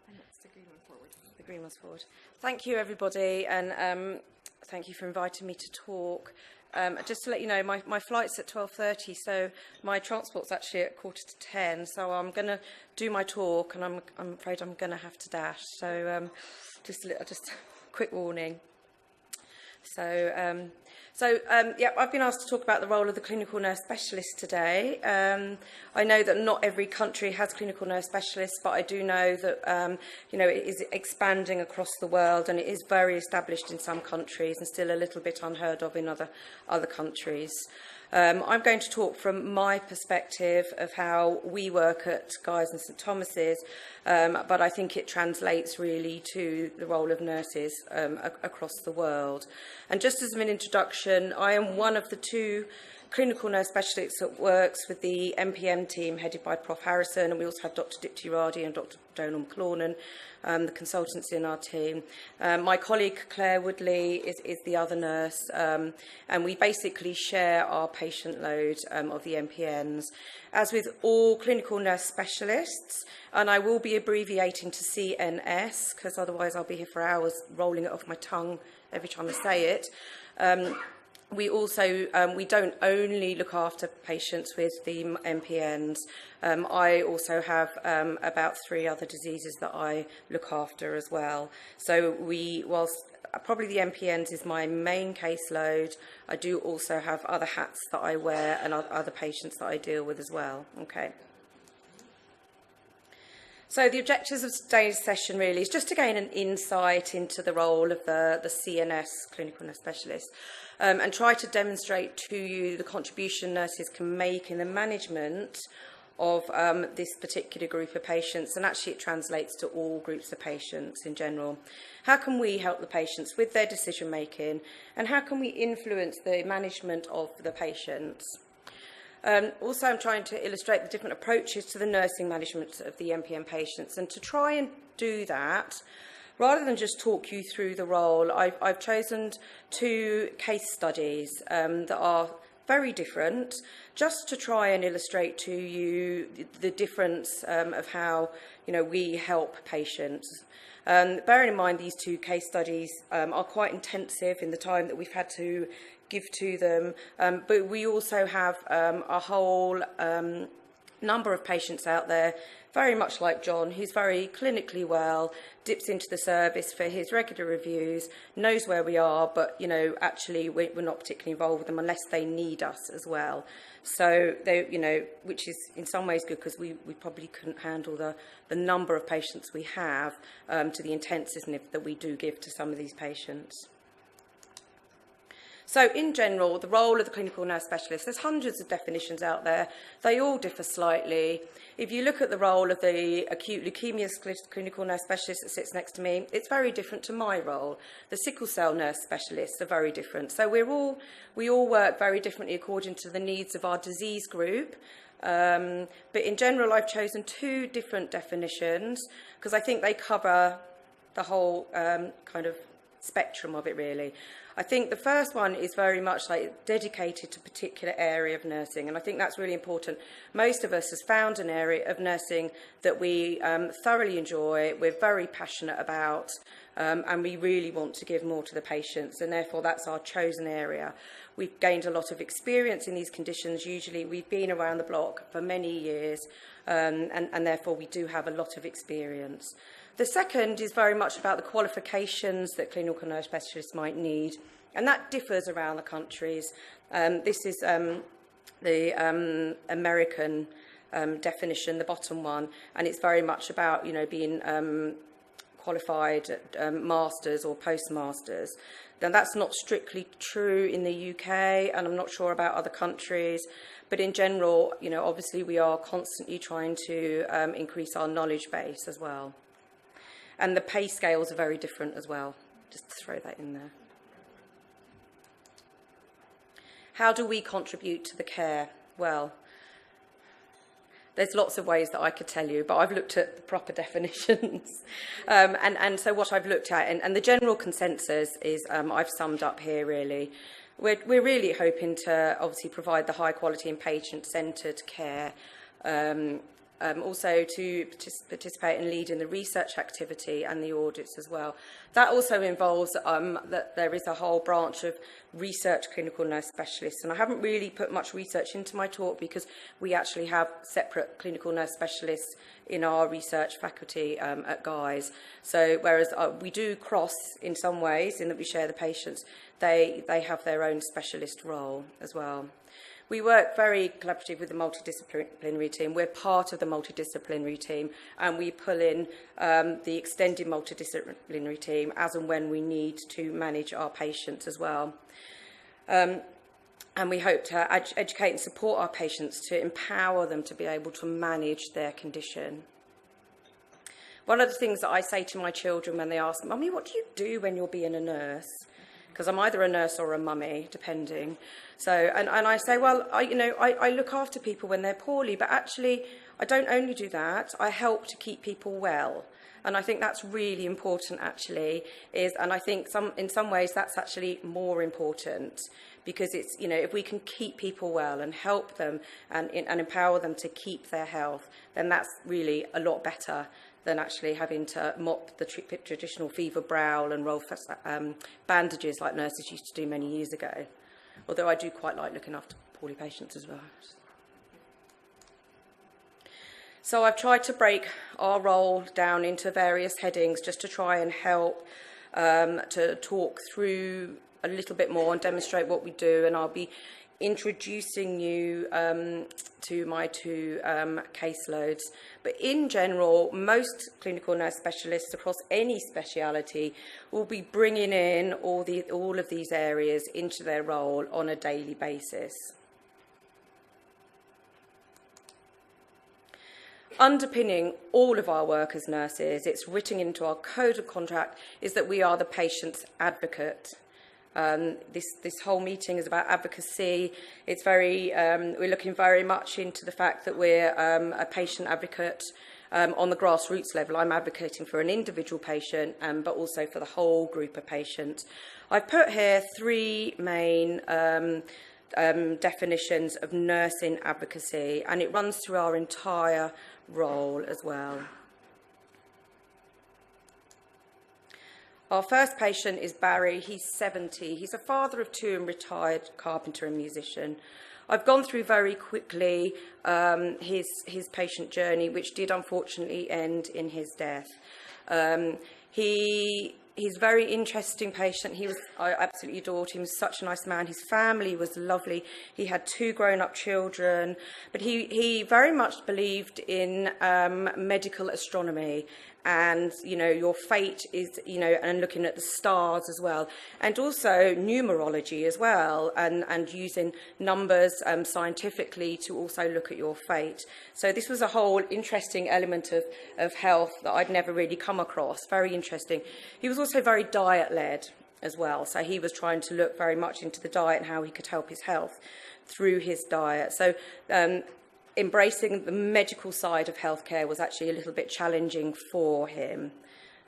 And it's the green one forward. The green one's forward. Thank you, everybody, and thank you for inviting me to talk. Just to let you know, my flight's at 12:30, so my transport's actually at 9:45, so I'm going to do my talk, and I'm afraid I'm going to have to dash. So just a quick warning. Yeah, I've been asked to talk about the role of the clinical nurse specialist today. I know that not every country has clinical nurse specialists, but I do know that it is expanding across the world, and it is very established in some countries and still a little bit unheard of in other countries. I'm going to talk from my perspective of how we work at Guy's and St Thomas's, but I think it translates really to the role of nurses across the world. And just as an introduction, I am one of the 2 clinical nurse specialists that works with the MPM team headed by Prof Harrison, and we also have Dr Dipti Radi and Dr Donal McLaunan, the consultants in our team. My colleague Claire Woodley is the other nurse, and we basically share our patient load of the MPNs. As with all clinical nurse specialists, and I will be abbreviating to CNS, because otherwise I'll be here for hours rolling it off my tongue every time I say it. We also, we don't only look after patients with the MPNs. I also have about 3 other diseases that I look after as well. So whilst probably the MPNs is my main caseload, I do also have other hats that I wear and other patients that I deal with as well. Okay. So the objectives of today's session really is just to gain an insight into the role of the CNS, clinical nurse specialist, and try to demonstrate to you the contribution nurses can make in the management of this particular group of patients, and actually it translates to all groups of patients in general. How can we help the patients with their decision making, and how can we influence the management of the patients? Also, I'm trying to illustrate the different approaches to the nursing management of the MPN patients, and to try and do that, rather than just talk you through the role, I've chosen 2 case studies that are very different, just to try and illustrate to you the difference of how we help patients. Bearing in mind these 2 case studies are quite intensive in the time that we've had to give to them, but we also have a whole number of patients out there, very much like John, who's very clinically well, dips into the service for his regular reviews, knows where we are, but actually we're not particularly involved with them unless they need us as well. So they, which is in some ways good, because we probably couldn't handle the number of patients we have to the intensiveness that we do give to some of these patients. So in general, the role of the clinical nurse specialist, there's hundreds of definitions out there. They all differ slightly. If you look at the role of the acute leukemia clinical nurse specialist that sits next to me, it's very different to my role. The sickle cell nurse specialists are very different. So we all work very differently according to the needs of our disease group. But in general, I've chosen 2 different definitions because I think they cover the whole kind of spectrum of it, really. I think the first one is very much like dedicated to a particular area of nursing, and I think that's really important. Most of us has found an area of nursing that we thoroughly enjoy, we're very passionate about, and we really want to give more to the patients, and therefore that's our chosen area. We've gained a lot of experience in these conditions. Usually we've been around the block for many years, and therefore we do have a lot of experience. The second is very much about the qualifications that clinical nurse specialists might need, and that differs around the countries. This is the American definition, the bottom one, and it's very much about being qualified masters or postmasters. Now that's not strictly true in the UK, and I'm not sure about other countries. But in general, obviously we are constantly trying to increase our knowledge base as well. And the pay scales are very different as well, just to throw that in there. How do we contribute to the care? Well, there's lots of ways that I could tell you, but I've looked at the proper definitions. And so what I've looked at, and the general consensus is, I've summed up here really. We're really hoping to obviously provide the high quality and patient-centred care also to participate and lead in the research activity and the audits as well. That also involves that there is a whole branch of research clinical nurse specialists, and I haven't really put much research into my talk because we actually have separate clinical nurse specialists in our research faculty at Guy's. So whereas we do cross in some ways in that we share the patients, they have their own specialist role as well. We work very collaboratively with the multidisciplinary team. We're part of the multidisciplinary team, and we pull in the extended multidisciplinary team as and when we need to manage our patients as well. And we hope to educate and support our patients to empower them to be able to manage their condition. One of the things that I say to my children when they ask, "Mummy, what do you do when you're being a nurse?" Because I'm either a nurse or a mummy, depending. So, and I say, well, I look after people when they're poorly, but actually I don't only do that, I help to keep people well. And I think that's really important, actually, and I think in some ways that's actually more important, because it's, if we can keep people well and help them and empower them to keep their health, then that's really a lot better than actually having to mop the traditional fever brow and roll bandages like nurses used to do many years ago. Although I do quite like looking after poorly patients as well. So I've tried to break our role down into various headings just to try and help to talk through a little bit more and demonstrate what we do, and I'll be introducing you to my two caseloads. But in general, most clinical nurse specialists across any speciality will be bringing in all of these areas into their role on a daily basis. Underpinning all of our work as nurses, it's written into our code of conduct, is that we are the patient's advocate. This whole meeting is about advocacy. It's we're looking very much into the fact that we're a patient advocate on the grassroots level. I'm advocating for an individual patient, but also for the whole group of patients. I've put here three main definitions of nursing advocacy, and it runs through our entire role as well. Our first patient is Barry. He's 70. He's a father of two and retired carpenter and musician. I've gone through very quickly his patient journey, which did unfortunately end in his death. He's a very interesting patient. I absolutely adored him. He was such a nice man. His family was lovely. He had two grown-up children, but he very much believed in medical astronomy. And, your fate is, and looking at the stars as well. And also numerology as well, and using numbers scientifically to also look at your fate. So this was a whole interesting element of health that I'd never really come across. Very interesting. He was also very diet-led as well. So he was trying to look very much into the diet and how he could help his health through his diet. So embracing the medical side of healthcare was actually a little bit challenging for him.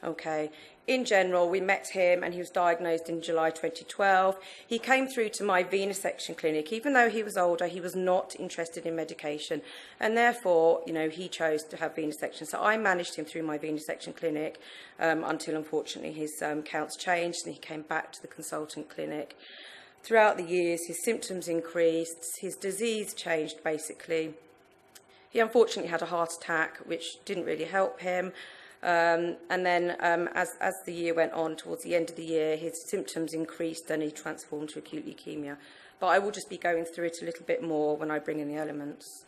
Okay. In general, we met him and he was diagnosed in July 2012. He came through to my venesection clinic. Even though he was older, he was not interested in medication, and therefore, he chose to have venesection. So I managed him through my venesection clinic until, unfortunately, his counts changed and he came back to the consultant clinic. Throughout the years, his symptoms increased, his disease changed, basically. He unfortunately had a heart attack, which didn't really help him. And then as the year went on, towards the end of the year, his symptoms increased and he transformed to acute leukemia. But I will just be going through it a little bit more when I bring in the elements.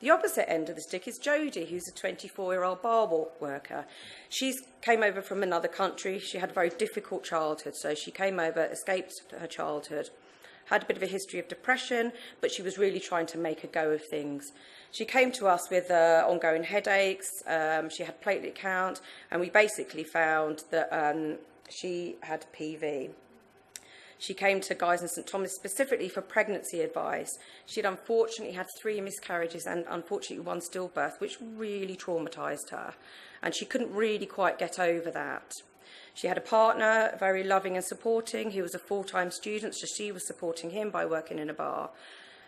The opposite end of the stick is Jody, who's a 24-year-old bar worker. She came over from another country. She had a very difficult childhood, so she came over, escaped her childhood, had a bit of a history of depression, but she was really trying to make a go of things. She came to us with ongoing headaches, she had platelet count, and we basically found that she had PV. She came to Guy's and St Thomas specifically for pregnancy advice. She'd unfortunately had 3 miscarriages and unfortunately 1 stillbirth, which really traumatised her, and she couldn't really quite get over that. She had a partner, very loving and supporting. He was a full-time student, so she was supporting him by working in a bar.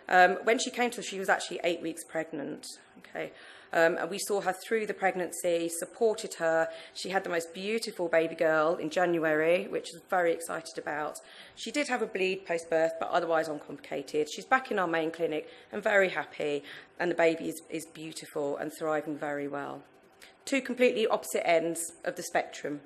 When she came to us, she was actually 8 weeks pregnant. Okay. And we saw her through the pregnancy, supported her. She had the most beautiful baby girl in January, which I was very excited about. She did have a bleed post-birth, but otherwise uncomplicated. She's back in our main clinic and very happy, and the baby is beautiful and thriving very well. Two completely opposite ends of the spectrum.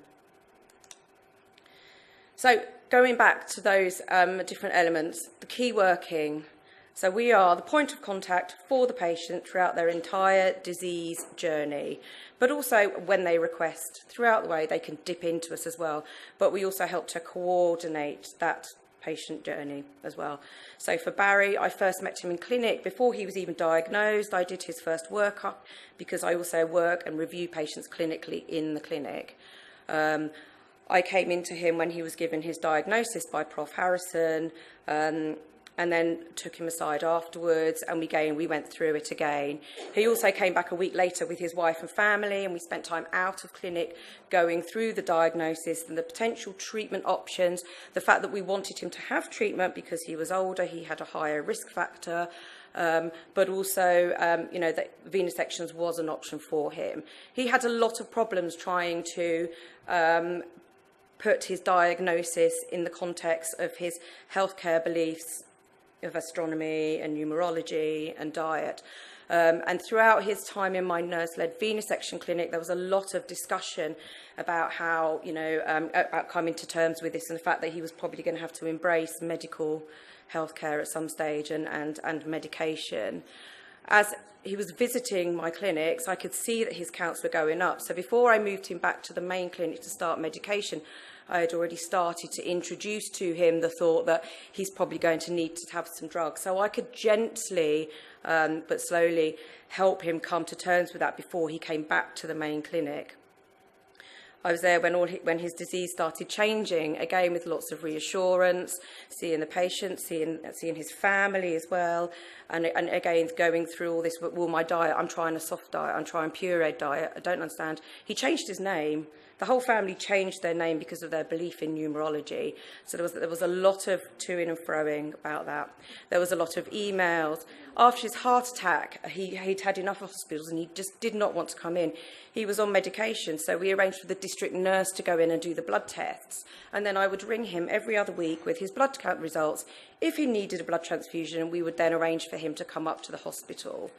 So going back to those different elements, the key working. So we are the point of contact for the patient throughout their entire disease journey, but also when they request throughout the way, they can dip into us as well. But we also help to coordinate that patient journey as well. So for Barry, I first met him in clinic before he was even diagnosed. I did his first workup because I also work and review patients clinically in the clinic. I came into him when he was given his diagnosis by Prof. Harrison, and then took him aside afterwards, and we went through it again. He also came back a week later with his wife and family, and we spent time out of clinic going through the diagnosis and the potential treatment options, the fact that we wanted him to have treatment because he was older, he had a higher risk factor, but also, that venesections was an option for him. He had a lot of problems trying to put his diagnosis in the context of his healthcare beliefs of astronomy and numerology and diet. And throughout his time in my nurse-led venesection clinic, there was a lot of discussion about how, about coming to terms with this and the fact that he was probably going to have to embrace medical healthcare at some stage and medication. As he was visiting my clinics, I could see that his counts were going up. So before I moved him back to the main clinic to start medication, I had already started to introduce to him the thought that he's probably going to need to have some drugs. So I could gently but slowly help him come to terms with that before he came back to the main clinic. I was there when his disease started changing, again with lots of reassurance, seeing the patient, seeing his family as well, and again going through all this. Well, my diet, I'm trying a soft diet, I'm trying pureed diet. I don't understand. He changed his name. The whole family changed their name because of their belief in numerology. So there was a lot of to-ing and fro-ing about that. There was a lot of emails. After his heart attack, he'd had enough hospitals and he just did not want to come in. He was on medication, so we arranged for the district nurse to go in and do the blood tests. And then I would ring him every other week with his blood count results. If he needed a blood transfusion, we would then arrange for him to come up to the hospital.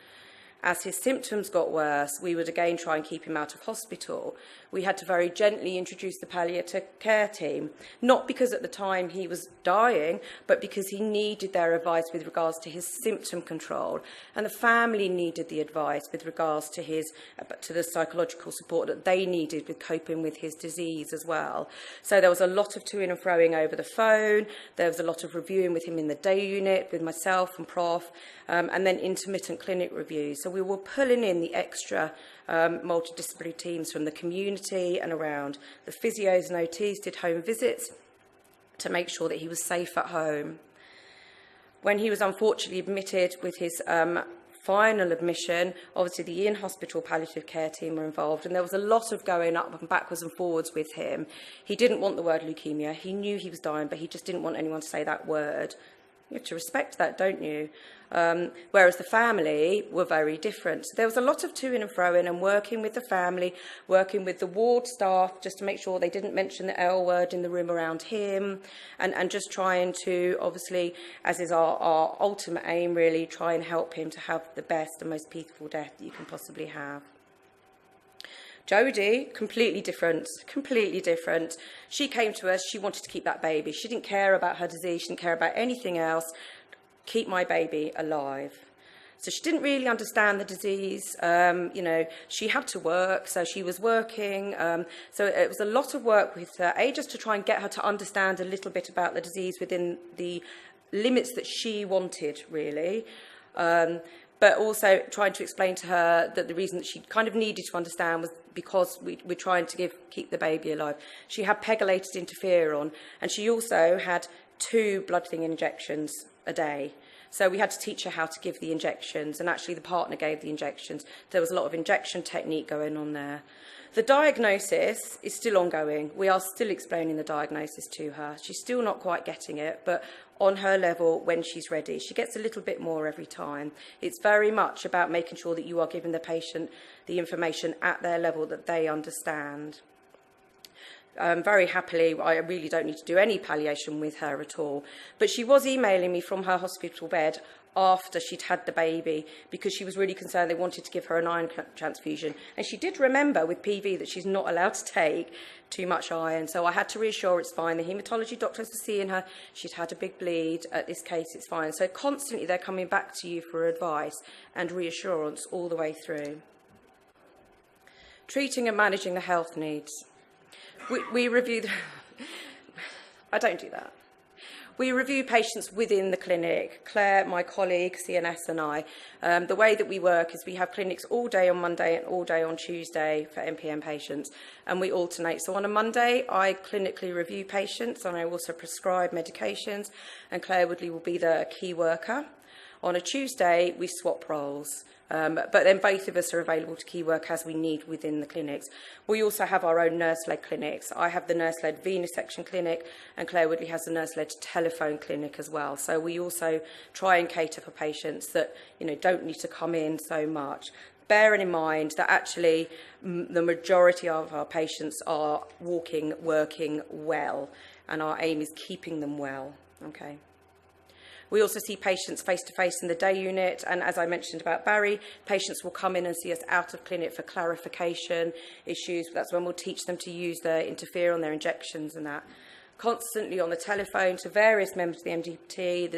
As his symptoms got worse, we would again try and keep him out of hospital. We had to very gently introduce the palliative care team, not because at the time he was dying, but because he needed their advice with regards to his symptom control, and the family needed the advice with regards to the psychological support that they needed with coping with his disease as well. So there was a lot of to-ing and fro-ing over the phone. There was a lot of reviewing with him in the day unit, with myself and Prof, and then intermittent clinic reviews. So we were pulling in the extra multidisciplinary teams from the community and around. The physios and OTs did home visits to make sure that he was safe at home. When he was unfortunately admitted with his final admission, obviously the in-hospital palliative care team were involved, and there was a lot of going up and backwards and forwards with him. He didn't want the word leukemia. He knew he was dying, but he just didn't want anyone to say that word. You have to respect that, don't you? Whereas the family were very different. So there was a lot of to-ing and fro-ing and working with the family, working with the ward staff just to make sure they didn't mention the L word in the room around him, and just trying to, obviously, as is our ultimate aim really, try and help him to have the best and most peaceful death that you can possibly have. Jody, completely different. She came to us, she wanted to keep that baby. She didn't care about her disease, she didn't care about anything else. Keep my baby alive. So she didn't really understand the disease. She had to work, so she was working. So it was a lot of work with her, just to try and get her to understand a little bit about the disease within the limits that she wanted, really. But also trying to explain to her that the reason that she kind of needed to understand was because we're trying to keep the baby alive. She had pegylated interferon, and she also had 2 blood thinning injections a day. So we had to teach her how to give the injections, and actually the partner gave the injections. There was a lot of injection technique going on there. The diagnosis is still ongoing. We are still explaining the diagnosis to her. She's still not quite getting it, but on her level, when she's ready, she gets a little bit more every time. It's very much about making sure that you are giving the patient the information at their level that they understand. Very happily, I really don't need to do any palliation with her at all. But she was emailing me from her hospital bed after she'd had the baby because she was really concerned they wanted to give her an iron transfusion. And she did remember with PV that she's not allowed to take too much iron. So I had to reassure it's fine. The haematology doctors are seeing her. She'd had a big bleed. At this case, it's fine. So constantly they're coming back to you for advice and reassurance all the way through. Treating and managing the health needs. We review I don't do that. We review patients within the clinic. Claire, my colleague, CNS and I. The way that we work is we have clinics all day on Monday and all day on Tuesday for MPN patients, and we alternate. So on a Monday, I clinically review patients and I also prescribe medications, and Claire Woodley will be the key worker. On a Tuesday, we swap roles. But then both of us are available to key work as we need within the clinics. We also have our own nurse-led clinics. I have the nurse-led venesection clinic, and Claire Woodley has the nurse-led telephone clinic as well. So we also try and cater for patients that, don't need to come in so much. Bearing in mind that actually the majority of our patients are working well, and our aim is keeping them well. Okay. We also see patients face-to-face in the day unit, and as I mentioned about Barry, patients will come in and see us out of clinic for clarification issues. That's when we'll teach them to use their interferon, their injections and that. Constantly on the telephone to various members of the MDT,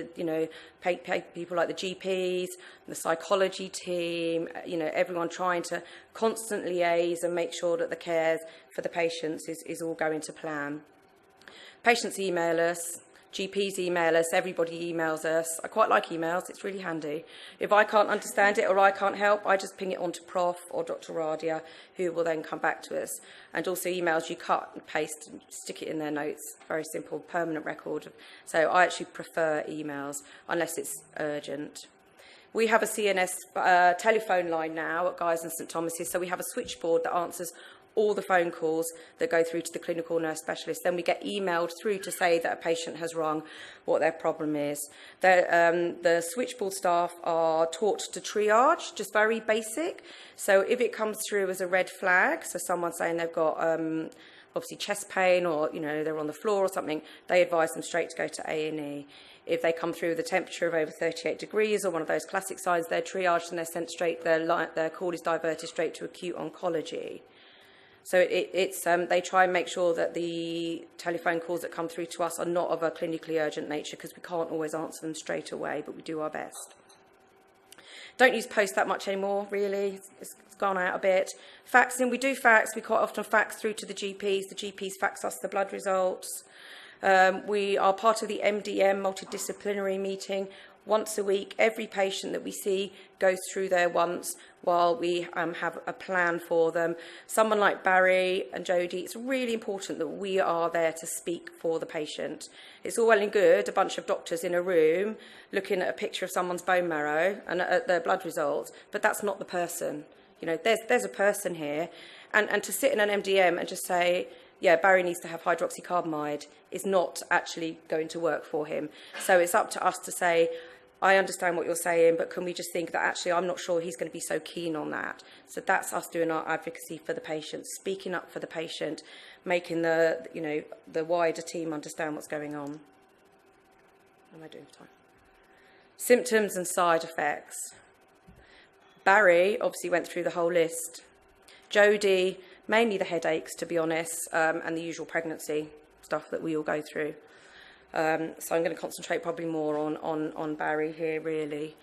people like the GPs, the psychology team, everyone trying to constantly liaise and make sure that the cares for the patients is all going to plan. Patients email us. GPs email us, everybody emails us. I quite like emails, it's really handy. If I can't understand it or I can't help, I just ping it on to Prof or Dr. Radia, who will then come back to us. And also emails you cut and paste and stick it in their notes. Very simple, permanent record. So I actually prefer emails, unless it's urgent. We have a CNS telephone line now at Guy's and St Thomas's, so we have a switchboard that answers all the phone calls that go through to the clinical nurse specialist. Then we get emailed through to say that a patient has rung, what their problem is. The switchboard staff are taught to triage, just very basic. So if it comes through as a red flag, so someone saying they've got obviously chest pain or they're on the floor or something, they advise them straight to go to A&E. If they come through with a temperature of over 38 degrees or one of those classic signs, they're triaged and they're sent straight, their call is diverted straight to acute oncology. So they try and make sure that the telephone calls that come through to us are not of a clinically urgent nature, because we can't always answer them straight away, but we do our best. Don't use post that much anymore, really. It's gone out a bit. Faxing, we do fax. We quite often fax through to the GPs. The GPs fax us the blood results. We are part of the MDM, multidisciplinary meeting. Once a week, every patient that we see goes through there once while we have a plan for them. Someone like Barry and Jody, it's really important that we are there to speak for the patient. It's all well and good, a bunch of doctors in a room looking at a picture of someone's bone marrow and at their blood results, but that's not the person. There's a person here. And to sit in an MDM and just say, yeah, Barry needs to have hydroxycarbamide is not actually going to work for him. So it's up to us to say, I understand what you're saying, but can we just think that actually I'm not sure he's going to be so keen on that. So that's us doing our advocacy for the patient, speaking up for the patient, making the wider team understand what's going on. What am I doing for time? Symptoms and side effects. Barry obviously went through the whole list. Jody, mainly the headaches, to be honest, and the usual pregnancy stuff that we all go through. So I'm going to concentrate probably more on Barry here, really.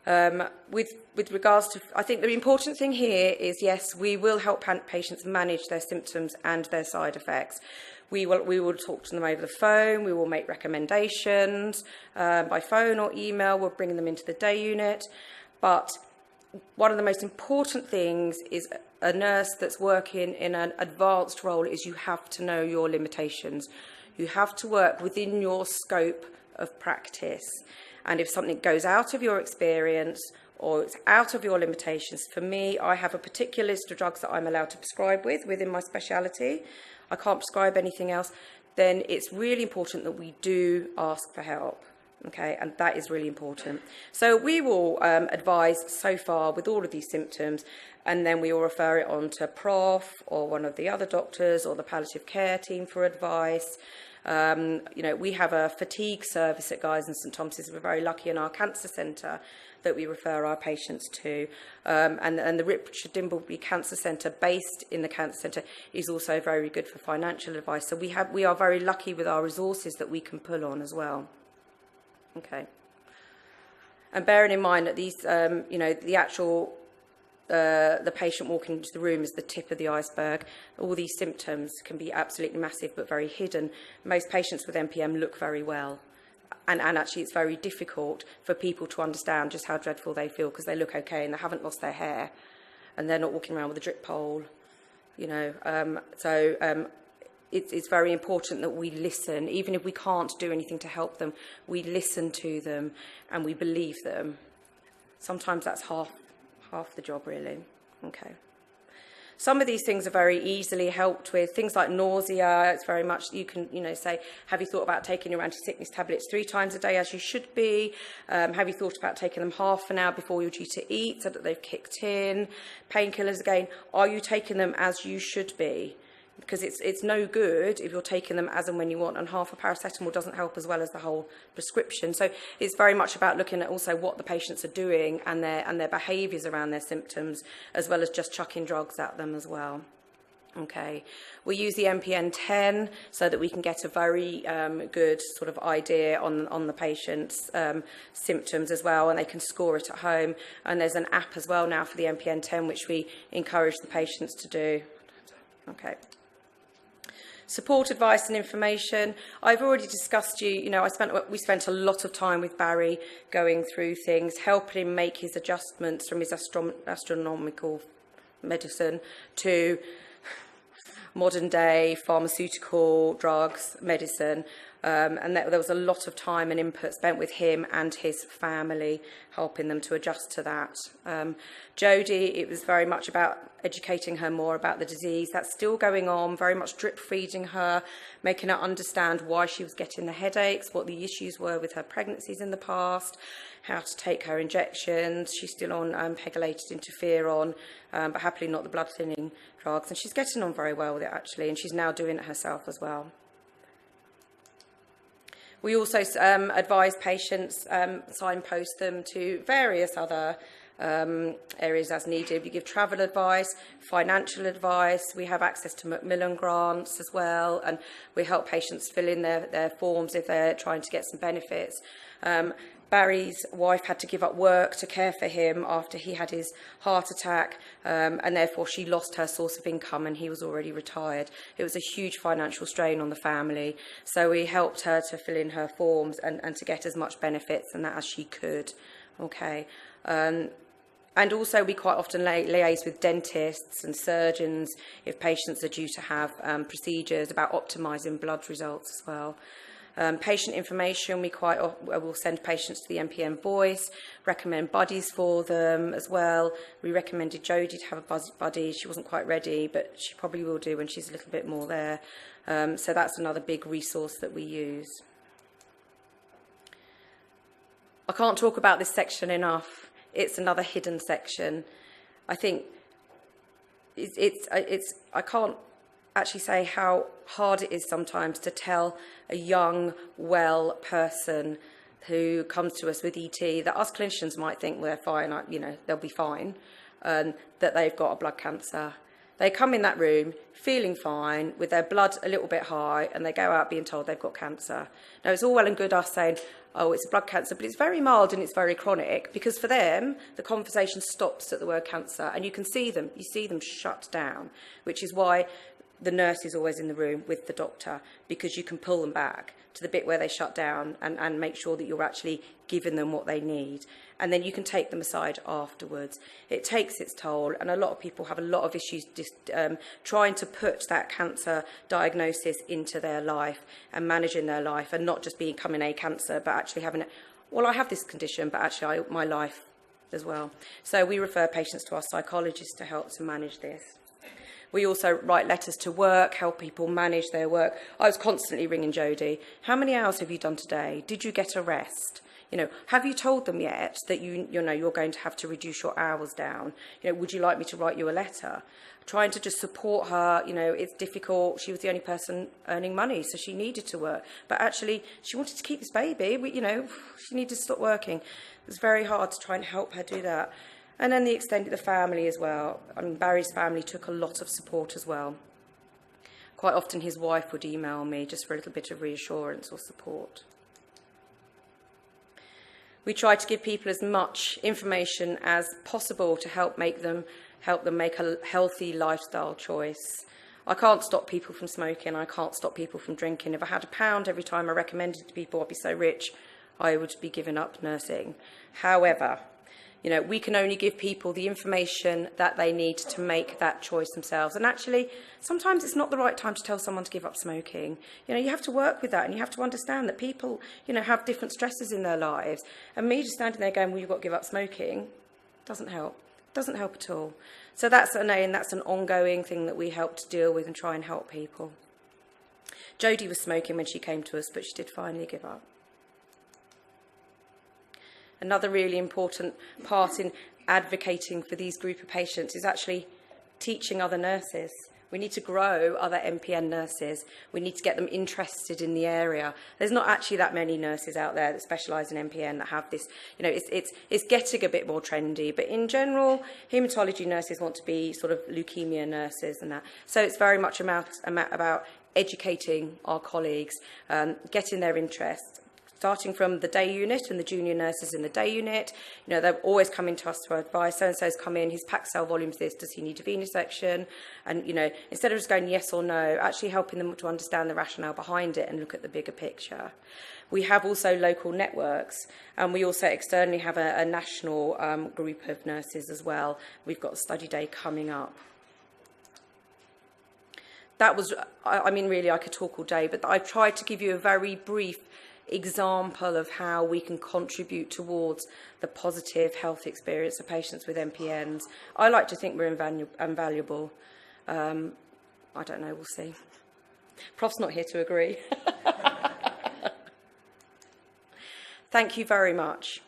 With regards to, I think the important thing here is, yes, we will help patients manage their symptoms and their side effects. We will talk to them over the phone. We will make recommendations by phone or email. We'll bring them into the day unit. But one of the most important things is a nurse that's working in an advanced role is you have to know your limitations. You have to work within your scope of practice. And if something goes out of your experience or it's out of your limitations, for me, I have a particular list of drugs that I'm allowed to prescribe within my speciality. I can't prescribe anything else. Then it's really important that we do ask for help. Okay, and that is really important. So we will advise so far with all of these symptoms, and then we will refer it on to Prof or one of the other doctors or the palliative care team for advice. We have a fatigue service at Guy's and St Thomas's. We're very lucky in our cancer centre that we refer our patients to. And the Richard Dimbleby Cancer Centre, based in the cancer centre, is also very good for financial advice. So we are very lucky with our resources that we can pull on as well. Okay. And bearing in mind that these, the actual the patient walking into the room is the tip of the iceberg. All these symptoms can be absolutely massive but very hidden. Most patients with NPM look very well. And actually it's very difficult for people to understand just how dreadful they feel because they look okay and they haven't lost their hair and they're not walking around with a drip pole, It's very important that we listen. Even if we can't do anything to help them, we listen to them and we believe them. Sometimes that's half the job, really. Okay. Some of these things are very easily helped with. Things like nausea, it's very much, you can, say, have you thought about taking your anti-sickness tablets 3 times a day as you should be? Have you thought about taking them half an hour before you're due to eat so that they've kicked in? Painkillers, again, are you taking them as you should be? Because it's no good if you're taking them as and when you want, and half a paracetamol doesn't help as well as the whole prescription. So it's very much about looking at also what the patients are doing and their behaviours around their symptoms, as well as just chucking drugs at them as well. Okay, we use the MPN-10 so that we can get a very good sort of idea on the patient's symptoms as well, and they can score it at home. And there's an app as well now for the MPN-10, which we encourage the patients to do. Okay. Support, advice and information. I've already discussed we spent a lot of time with Barry going through things, helping him make his adjustments from his astronomical medicine to modern day pharmaceutical drugs, medicine. And there was a lot of time and input spent with him and his family, helping them to adjust to that. Jody, it was very much about educating her more about the disease. That's still going on, very much drip feeding her, making her understand why she was getting the headaches, what the issues were with her pregnancies in the past, how to take her injections. She's still on pegylated interferon, but happily not the blood thinning drugs. And she's getting on very well with it, actually, and she's now doing it herself as well. We also advise patients, signpost them to various other areas as needed. We give travel advice, financial advice. We have access to Macmillan grants as well, and we help patients fill in their forms if they're trying to get some benefits. Barry's wife had to give up work to care for him after he had his heart attack, and therefore she lost her source of income, and he was already retired. It was a huge financial strain on the family, so we helped her to fill in her forms and to get as much benefits and that as she could. Okay. And also we quite often liaise with dentists and surgeons if patients are due to have procedures, about optimising blood results as well. Patient information, we will send patients to the NPM Voice, recommend buddies for them as well. We recommended Jody to have a buddy. She wasn't quite ready, but she probably will do when she's a little bit more there. So that's another big resource that we use. I can't talk about this section enough. It's another hidden section. I think I can't actually say how hard it is sometimes to tell a young, well person who comes to us with ET that us clinicians might think they're fine, they'll be fine, that they've got a blood cancer. They come in that room feeling fine, with their blood a little bit high, and they go out being told they've got cancer. Now, it's all well and good us saying, oh, it's a blood cancer, but it's very mild and it's very chronic, because for them, the conversation stops at the word cancer, and you see them shut down, which is why the nurse is always in the room with the doctor, because you can pull them back to the bit where they shut down and make sure that you're actually giving them what they need. And then you can take them aside afterwards. It takes its toll, and a lot of people have a lot of issues trying to put that cancer diagnosis into their life and managing their life, and not just becoming a cancer, but actually having well, I have this condition, but actually my life as well. So we refer patients to our psychologists to help to manage this. We also write letters to work, help people manage their work. I was constantly ringing Jody. How many hours have you done today? Did you get a rest? Have you told them yet that you're going to have to reduce your hours down? Would you like me to write you a letter? Trying to just support her. It's difficult. She was the only person earning money, so she needed to work. But actually, she wanted to keep this baby. She needed to stop working. It was very hard to try and help her do that. And then the extended family as well. Barry's family took a lot of support as well. Quite often his wife would email me just for a little bit of reassurance or support. We try to give people as much information as possible to help them make a healthy lifestyle choice. I can't stop people from smoking. I can't stop people from drinking. If I had £1 every time I recommended to people I'd be so rich, I would be giving up nursing. However, we can only give people the information that they need to make that choice themselves. And actually, sometimes it's not the right time to tell someone to give up smoking. You have to work with that, and you have to understand that people, have different stresses in their lives. And me just standing there going, well, you've got to give up smoking, doesn't help. Doesn't help at all. So that's an ongoing thing that we help to deal with and try and help people. Jody was smoking when she came to us, but she did finally give up. Another really important part in advocating for these group of patients is actually teaching other nurses. We need to grow other MPN nurses. We need to get them interested in the area. There's not actually that many nurses out there that specialise in MPN that have this. It's getting a bit more trendy. But in general, haematology nurses want to be sort of leukemia nurses and that. So it's very much about educating our colleagues, getting their interest. Starting from the day unit and the junior nurses in the day unit, they're always coming to us for advice. So-and-so's come in, his packed cell volume's this, does he need a venesection? And, instead of just going yes or no, actually helping them to understand the rationale behind it and look at the bigger picture. We have also local networks, and we also externally have a national group of nurses as well. We've got a study day coming up. That was, really I could talk all day, but I've tried to give you a very brief example of how we can contribute towards the positive health experience of patients with MPNs. I like to think we're invaluable. I don't know, we'll see. Prof's not here to agree. Thank you very much.